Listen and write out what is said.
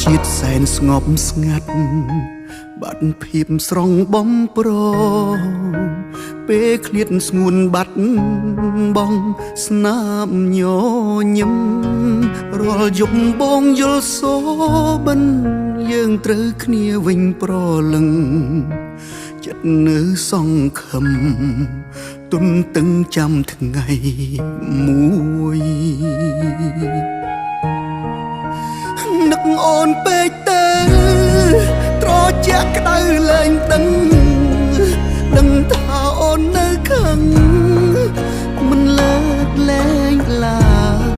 ជាតិសែនស្ងប់ស្ងាត់បាត់ភាពស្រងបំប្រងពេលឃ្លាតស្ងួនបាត់បងស្នាមញញឹមរាល់យប់បងយល់សូបិនយើងត្រូវគ្នាវិញប្រលឹងចិត្តនៅសង្ឃឹមទុនតឹងចាំថ្ងៃមួយនឹកអូនពេកទៅត្រជាក់ក្តៅលែងដឹងថាអូននៅខឹង